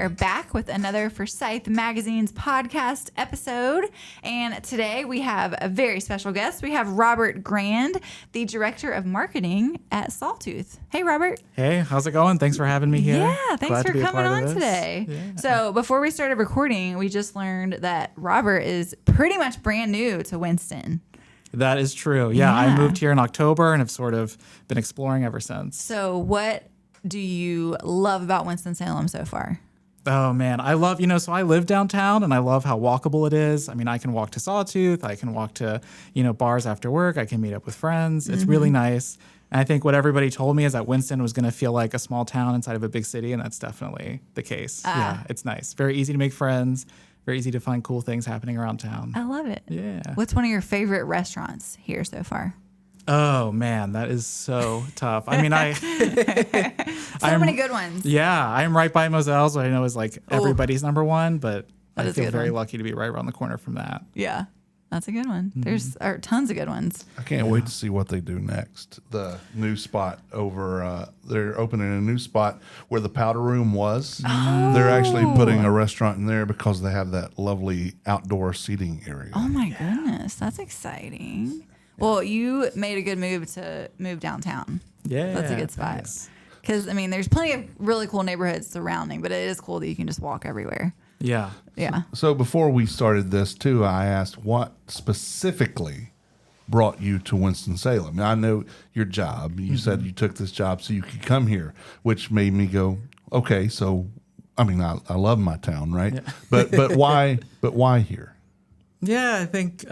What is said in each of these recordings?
are back with another Forsyth Magazines podcast episode. And today we have a very special guest. We have Robert Grand, the Director of Marketing at Sawtooth. Hey, Robert. Hey, how's it going? Thanks for having me here. Yeah, thanks for coming on today. Yeah. So before we started recording, we just learned that Robert is pretty much brand new to Winston. That is true. Yeah, I moved here in October and have sort of been exploring ever since. So what do you love about Winston-Salem so far? Oh, man. I love, so I live downtown and I love how walkable it is. I mean, I can walk to Sawtooth. I can walk to, bars after work. I can meet up with friends. It's really nice. And I think what everybody told me is that Winston was going to feel like a small town inside of a big city, and that's definitely the case. Yeah, it's nice. Very easy to make friends. Very easy to find cool things happening around town. I love it. Yeah. What's one of your favorite restaurants here so far? Oh, man, that is so tough. I mean, many good ones. Yeah, I'm right by Moselle's, what I know is like everybody's number one, but I feel very lucky to be right around the corner from that. Yeah, that's a good one. There's tons of good ones. I can't wait to see what they do next. The new spot over, they're opening a new spot where the powder room was. Oh. They're actually putting a restaurant in there because they have that lovely outdoor seating area. Oh my goodness, that's exciting. Well, you made a good move to move downtown. Yeah. That's a good spot. Because, there's plenty of really cool neighborhoods surrounding, but it is cool that you can just walk everywhere. Yeah. Yeah. So before we started this, too, I asked what specifically brought you to Winston-Salem. Now, I know your job. You said you took this job so you could come here, which made me go, okay, so, I love my town, right? Yeah. But why here? Yeah, I think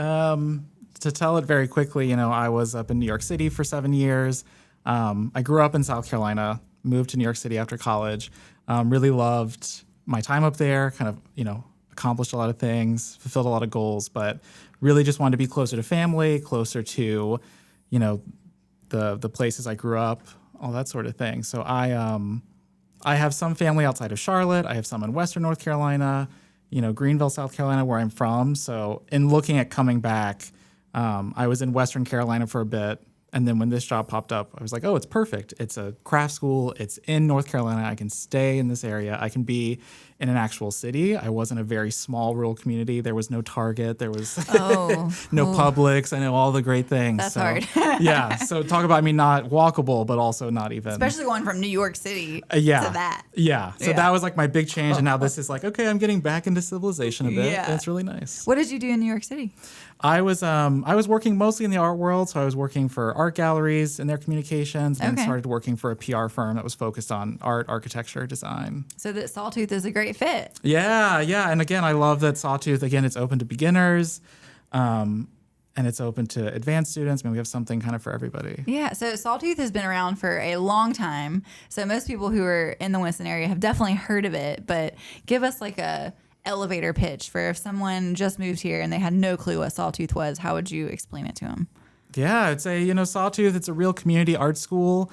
to tell it very quickly, I was up in New York City for 7 years. I grew up in South Carolina, moved to New York City after college, really loved my time up there, kind of, accomplished a lot of things, fulfilled a lot of goals, but really just wanted to be closer to family, closer to, the places I grew up, all that sort of thing. So I have some family outside of Charlotte. I have some in Western North Carolina, Greenville, South Carolina, where I'm from. So in looking at coming back, I was in Western Carolina for a bit. And then when this job popped up, I was like, oh, it's perfect. It's a craft school. It's in North Carolina. I can stay in this area. I can be in an actual city. I was in a very small rural community. There was no Target. There was no Publix. I know all the great things. That's hard. Yeah. So talk about, not walkable, but also not even. Especially going from New York City to that. Yeah. So that was like my big change. And now this is like, okay, I'm getting back into civilization a bit. Yeah. And it's really nice. What did you do in New York City? I was working mostly in the art world, so I was working for art galleries and their communications, and started working for a PR firm that was focused on art, architecture, design. So that Sawtooth is a great fit. Yeah, and again, I love that Sawtooth. Again, it's open to beginners, and it's open to advanced students. We have something kind of for everybody. Yeah, so Sawtooth has been around for a long time. So most people who are in the Winston area have definitely heard of it. But give us like a elevator pitch for if someone just moved here and they had no clue what Sawtooth was. How would you explain it to them? Yeah, I'd say, Sawtooth, it's a real community art school.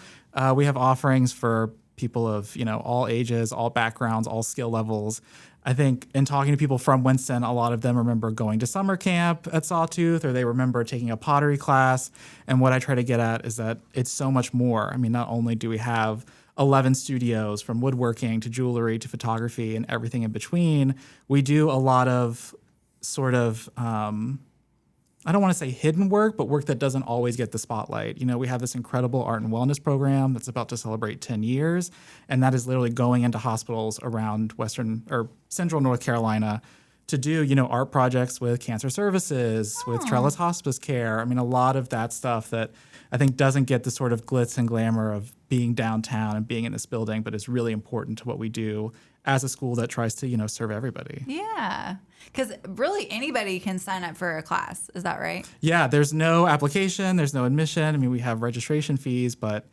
We have offerings for people of, all ages, all backgrounds, all skill levels. I think in talking to people from Winston, a lot of them remember going to summer camp at Sawtooth, or they remember taking a pottery class. And what I try to get at is that it's so much more. Not only do we have 11 studios from woodworking to jewelry to photography and everything in between, we do a lot of sort of, I don't want to say hidden work, but work that doesn't always get the spotlight. We have this incredible art and wellness program that's about to celebrate 10 years, and that is literally going into hospitals around Western or Central North Carolina to do, art projects with cancer services, with Trellis hospice care. A lot of that stuff that I think doesn't get the sort of glitz and glamour of being downtown and being in this building, but is really important to what we do as a school that tries to, serve everybody. Yeah, because really anybody can sign up for a class. Is that right? Yeah, there's no application, there's no admission. We have registration fees, but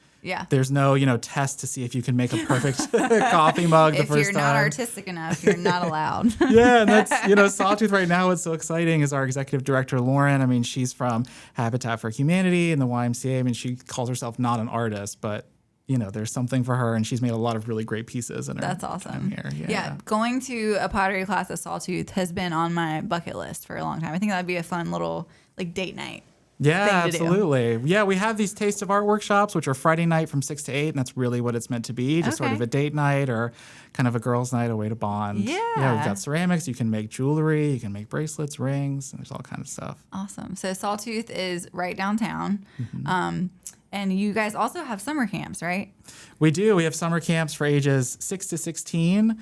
there's no, test to see if you can make a perfect coffee mug the first time. If you're not artistic enough, you're not allowed. Yeah, and that's, Sawtooth right now, what's so exciting is our executive director, Lauren. She's from Habitat for Humanity and the YMCA. She calls herself not an artist, but there's something for her, and she's made a lot of really great pieces in her That's awesome. time here. Yeah, going to a pottery class at Sawtooth has been on my bucket list for a long time. I think that'd be a fun little date night. Yeah, thing to do. absolutely. Yeah, we have these Taste of Art workshops, which are Friday night from 6 to 8, and that's really what it's meant to be, just sort Okay. of a date night or kind of a girls' night, a way to bond. Yeah, we've Yeah. got ceramics. You can make jewelry. You can make bracelets, rings, and there's all kinds of stuff. Awesome. So Sawtooth is right downtown. Mm-hmm. And you guys also have summer camps, right? We do. We have summer camps for ages 6 to 16.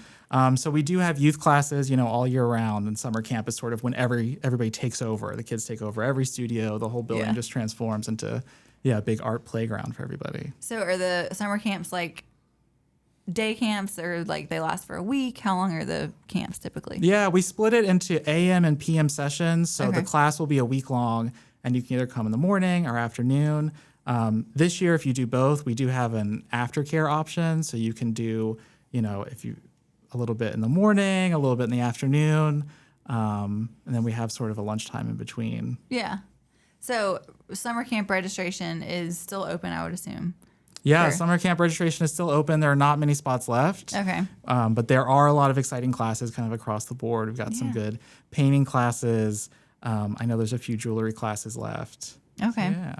So we do have youth classes, all year round. And summer camp is sort of when everybody takes over. The kids take over every studio. The whole building Yeah. just transforms into, a big art playground for everybody. So are the summer camps like day camps or like they last for a week? How long are the camps typically? Yeah, we split it into AM and PM sessions. So Okay. the class will be a week long, and you can either come in the morning or afternoon. This year, if you do both, we do have an aftercare option. So you can do, if you a little bit in the morning, a little bit in the afternoon, and then we have sort of a lunchtime in between. Yeah. So summer camp registration is still open, I would assume. Yeah, Sure. summer camp registration is still open. There are not many spots left. Okay. But there are a lot of exciting classes kind of across the board. We've got some Yeah. good painting classes. I know there's a few jewelry classes left. Okay. Yeah.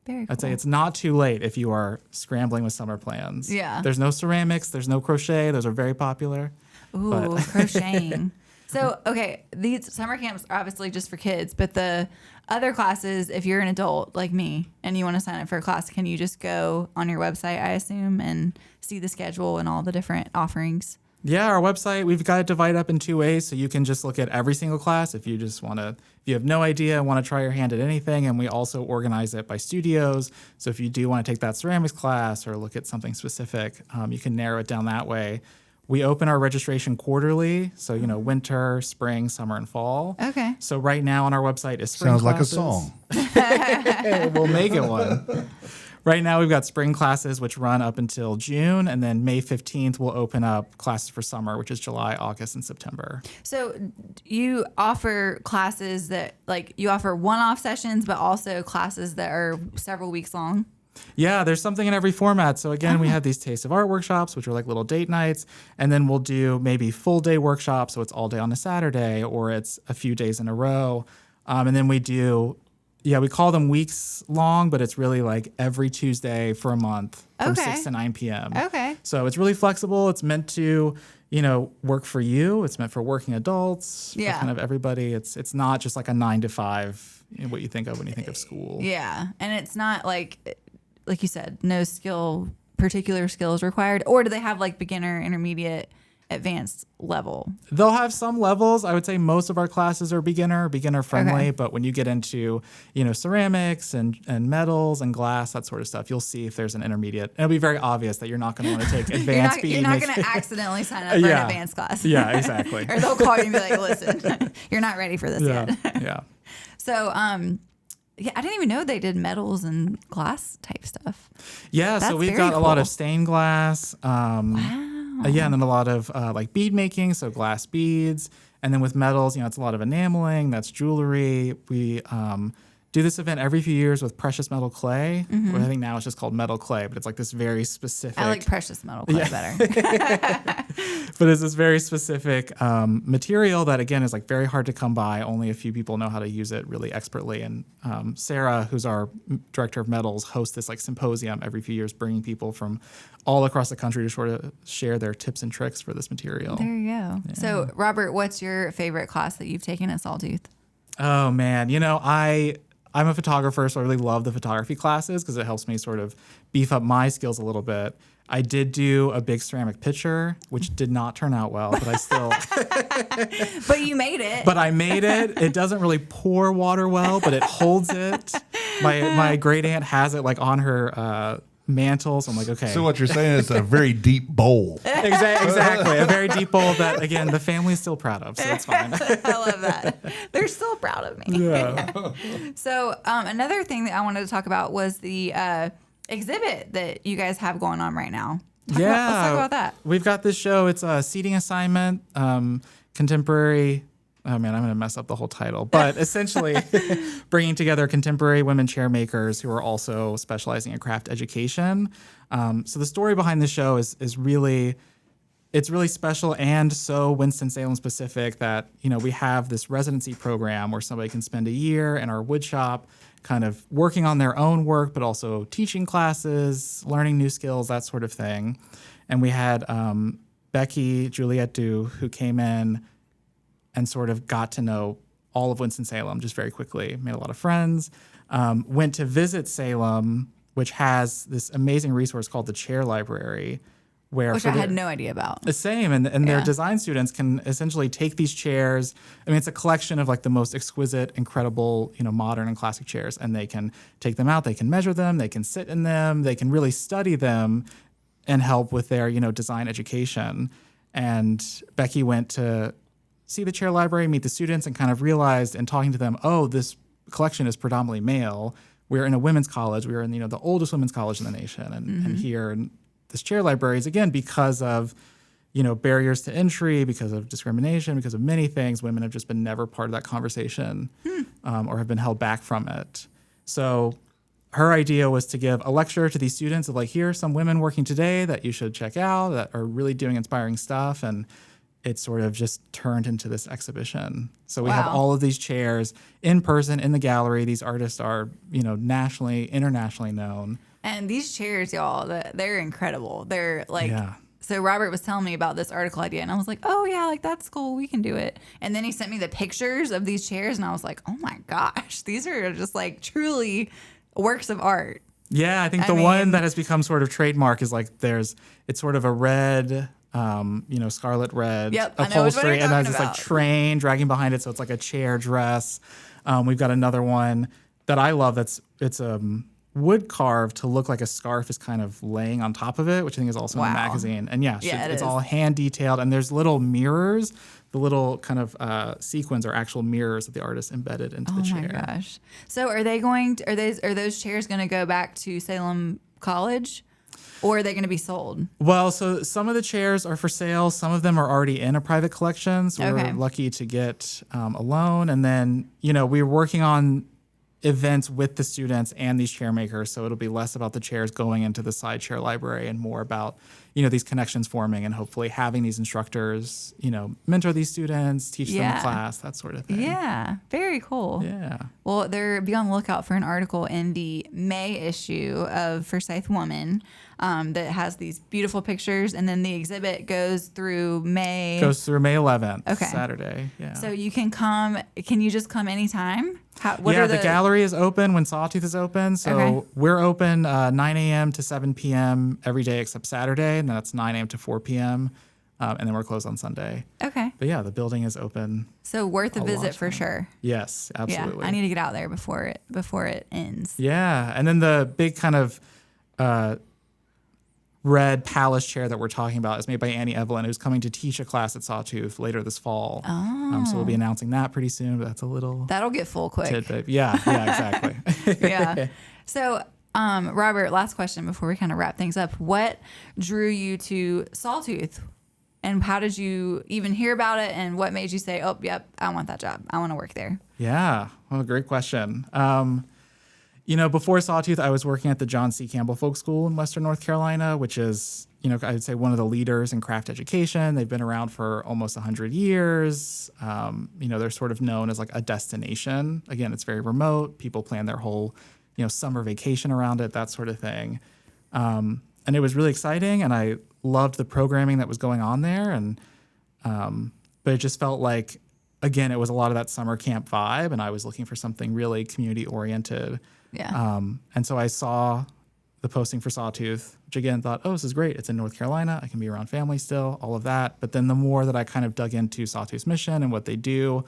Very cool. I'd say it's not too late if you are scrambling with summer plans. Yeah. There's no ceramics, there's no crochet. Those are very popular. Ooh, crocheting. So, okay, these summer camps are obviously just for kids, but the other classes, if you're an adult like me and you want to sign up for a class, can you just go on your website, I assume, and see the schedule and all the different offerings? Yeah, our website, we've got it divided up in 2 ways. So you can just look at every single class if you just want to, if you have no idea, want to try your hand at anything. And we also organize it by studios. So if you do want to take that ceramics class or look at something specific, you can narrow it down that way. We open our registration quarterly. So, winter, spring, summer, and fall. Okay. So right now on our website is spring Sounds classes. like a song. We'll make it one. Right now, we've got spring classes, which run up until June, and then May 15th, we'll open up classes for summer, which is July, August, and September. So you offer classes that, like, you offer one-off sessions, but also classes that are several weeks long? Yeah, there's something in every format. So again, we have these Taste of Art workshops, which are like little date nights, and then we'll do maybe full day workshops, so it's all day on a Saturday, or it's a few days in a row. And then we do, we call them weeks long, but it's really like every Tuesday for a month from Okay. 6 to 9 p.m. Okay. So it's really flexible. It's meant to, work for you. It's meant for working adults, Yeah. for kind of everybody. It's not just like a 9 to 5, what you think of when you think of school. Yeah. And it's not like you said, no particular skills required, or do they have like beginner, intermediate, advanced level? They'll have some levels. I would say most of our classes are beginner friendly, Okay. but when you get into, ceramics and metals and glass, that sort of stuff, you'll see if there's an intermediate. It'll be very obvious that you're not going to want to take advanced You're not bead going to making. accidentally sign up for Yeah. an advanced class. Yeah, exactly. Or they'll call you and be like, listen, you're not ready for this Yeah, yet. yeah. So, yeah, I didn't even know they did metals and glass type stuff. Yeah, That's so we've very got a lot cool. of stained glass. Yeah, and then a lot of like bead making, so glass beads. And then with metals, it's a lot of enameling, that's jewelry. We do this event every few years with precious metal clay. Mm-hmm. I think now it's just called metal clay, but it's like this very specific. I like precious metal clay better. But it's this very specific material that, again, is like very hard to come by. Only a few people know how to use it really expertly. And Sarah, who's our director of metals, hosts this like symposium every few years, bringing people from all across the country to sort of share their tips and tricks for this material. There you go. So, Robert, what's your favorite class that you've taken at Sawtooth? Oh man, I'm a photographer, so I really love the photography classes because it helps me sort of beef up my skills a little bit. I did do a big ceramic pitcher, which did not turn out well, but I still. But you made it. But I made it. It doesn't really pour water well, but it holds it. My great aunt has it like on her mantle, so I'm like, okay. So what you're saying is a very deep bowl. Exactly. A very deep bowl that, again, the family's still proud of, so it's fine. I love that. They're still proud of me. Yeah. So another thing that I wanted to talk about was the exhibit that you guys have going on right now. Let's talk about that. We've got this show. It's a seating assignment, contemporary. Oh man, I'm going to mess up the whole title. But essentially, bringing together contemporary women chair makers who are also specializing in craft education. So the story behind the show is really it's really special and so Winston-Salem specific that, we have this residency program where somebody can spend a year in our wood shop kind of working on their own work, but also teaching classes, learning new skills, that sort of thing. And we had Becky Juliette who came in and sort of got to know all of Winston-Salem just very quickly, made a lot of friends, went to visit Salem, which has this amazing resource called the Chair Library, which I had no idea about. The same, and their design students can essentially take these chairs. I mean, it's a collection of like the most exquisite, incredible, modern and classic chairs, and they can take them out, they can measure them, they can sit in them, they can really study them and help with their, design education. And Becky went to see the Chair Library, meet the students, and kind of realized in talking to them, oh, this collection is predominantly male. We're in a women's college. We're in, the oldest women's college in the nation, and here. And this chair library is, again, because of, barriers to entry, because of discrimination, because of many things, women have just been never part of that conversation or have been held back from it. So her idea was to give a lecture to these students of like, here are some women working today that you should check out that are really doing inspiring stuff. And it sort of just turned into this exhibition. So we have all of these chairs in person in the gallery. These artists are, nationally, internationally known. And these chairs, y'all, they're incredible. They're like, so Robert was telling me about this article idea, and I was like, oh, yeah, like that's cool. We can do it. And then he sent me the pictures of these chairs, and I was like, oh my gosh, these are just like truly works of art. Yeah, I think the one that has become sort of trademark is like it's sort of a red, scarlet red upholstery, and has this like train dragging behind it, so it's like a chair dress. We've got another one that I love it's wood carved to look like a scarf is kind of laying on top of it, which I think is also in the magazine. And it's all hand detailed, and there's little mirrors. The little kind of sequins are actual mirrors that the artist embedded into the chair. Oh my gosh! So are those chairs going to go back to Salem College, or are they going to be sold? Well, so some of the chairs are for sale. Some of them are already in a private collection. So we're lucky to get a loan, and then we're working on events with the students and these chair makers, so it'll be less about the chairs going into the side chair library and more about these connections forming and hopefully having these instructors mentor these students, teach them a class, that sort of thing. Yeah, very cool. Yeah. Well, be on the lookout for an article in the May issue of Forsyth Woman that has these beautiful pictures, and then the exhibit goes through May 11th, Saturday. Yeah. So you can come. Can you just come anytime? The gallery is open when Sawtooth is open. So we're open 9 a.m. to 7 p.m. every day except Saturday, and that's 9 a.m. to 4 p.m. And then we're closed on Sunday. Okay. But yeah, the building is open. So worth a visit for sure. Yes, absolutely. Yeah, I need to get out there before it ends. Yeah, and then the big kind of red palace chair that we're talking about is made by Annie Evelyn, who's coming to teach a class at Sawtooth later this fall. So we'll be announcing that pretty soon, but that's a little... That'll get full quick. Tidbit. Yeah, exactly. Yeah. So, Robert, last question before we kind of wrap things up. What drew you to Sawtooth? And how did you even hear about it? And what made you say, oh, yep, I want that job. I want to work there? Yeah, well, great question. Before Sawtooth, I was working at the John C. Campbell Folk School in Western North Carolina, which is, I would say one of the leaders in craft education. They've been around for almost 100 years. They're sort of known as like a destination. Again, it's very remote. People plan their whole, summer vacation around it, that sort of thing. And it was really exciting, and I loved the programming that was going on there. And but it just felt like, again, it was a lot of that summer camp vibe, and I was looking for something really community oriented. Yeah. And so I saw the posting for Sawtooth, which again thought, oh, this is great. It's in North Carolina. I can be around family still, all of that. But then the more that I kind of dug into Sawtooth's mission and what they do,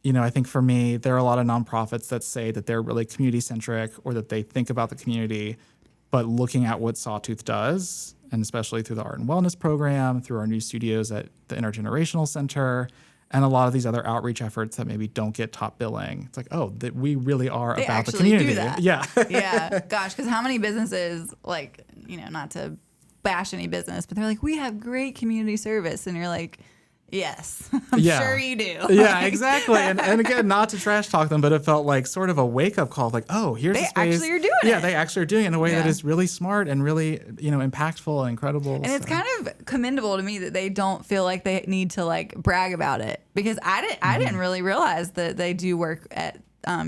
I think for me, there are a lot of nonprofits that say that they're really community centric or that they think about the community, but looking at what Sawtooth does, and especially through the Art and Wellness program, through our new studios at the Intergenerational Center, and a lot of these other outreach efforts that maybe don't get top billing. It's like, oh, that we really are they about the community. Do that. Yeah. Yeah. Gosh, because how many businesses, like, not to bash any business, but they're like, we have great community service. And you're like, Yes, I'm Yeah. sure you do. Yeah, exactly. And again, not to trash talk them, but it felt like sort of a wake up call. Like, oh, here's They a space. actually are doing Yeah, it. they actually are doing it in a way that Yeah. is really smart and really, impactful and incredible. And it's kind of commendable to me that they don't feel like they need to like brag about it, because I didn't really realize that they do work at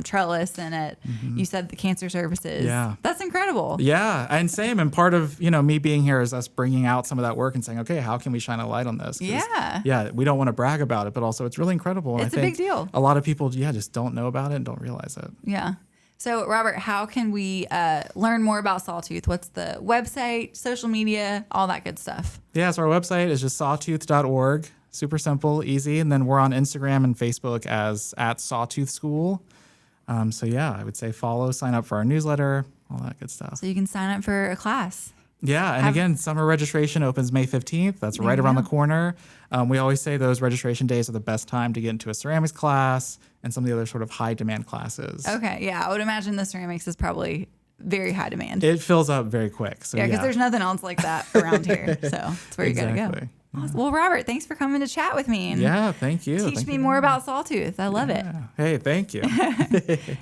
Trellis and at you said the cancer services. Yeah. That's incredible. Yeah, and same. And part of me being here is us bringing out some of that work and saying, okay, how can we shine a light on this? 'Cause, Yeah. yeah. We don't want to brag about it, but also it's really incredible. And It's I a think big deal. A lot of people, just don't know about it and don't realize it. Yeah. So, Robert, how can we learn more about Sawtooth? What's the website, social media, all that good stuff? Yeah, so our website is just sawtooth.org. Super simple, easy. And then we're on Instagram and Facebook as @Sawtooth School. So yeah, I would say follow, sign up for our newsletter, all that good stuff. So you can sign up for a class. Yeah, and again, summer registration opens May 15th. That's right you around go. the corner. We always say those registration days are the best time to get into a ceramics class and some of the other sort of high demand classes. Okay. Yeah. I would imagine the ceramics is probably very high demand. It fills up very quick. So Yeah, because there's nothing else like that around here. So that's where you got to go. Exactly. Awesome. Well, Robert, thanks for coming to chat with me and Yeah, thank you. teach Thank me you. more about Sawtooth. I love it. Yeah. Hey, thank you.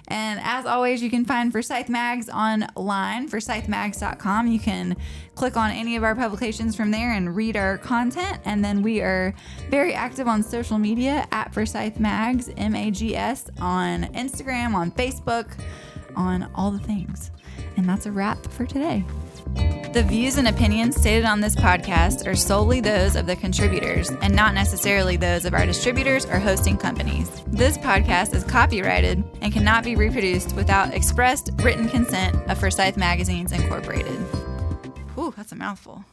And as always, you can find Forsyth Mags online, forsythmags.com. You can click on any of our publications from there and read our content. And then we are very active on social media at Forsyth Mags, MAGS, on Instagram, on Facebook, on all the things. And that's a wrap for today. The views and opinions stated on this podcast are solely those of the contributors and not necessarily those of our distributors or hosting companies. This podcast is copyrighted and cannot be reproduced without expressed written consent of Forsyth Magazines Incorporated. Ooh, that's a mouthful.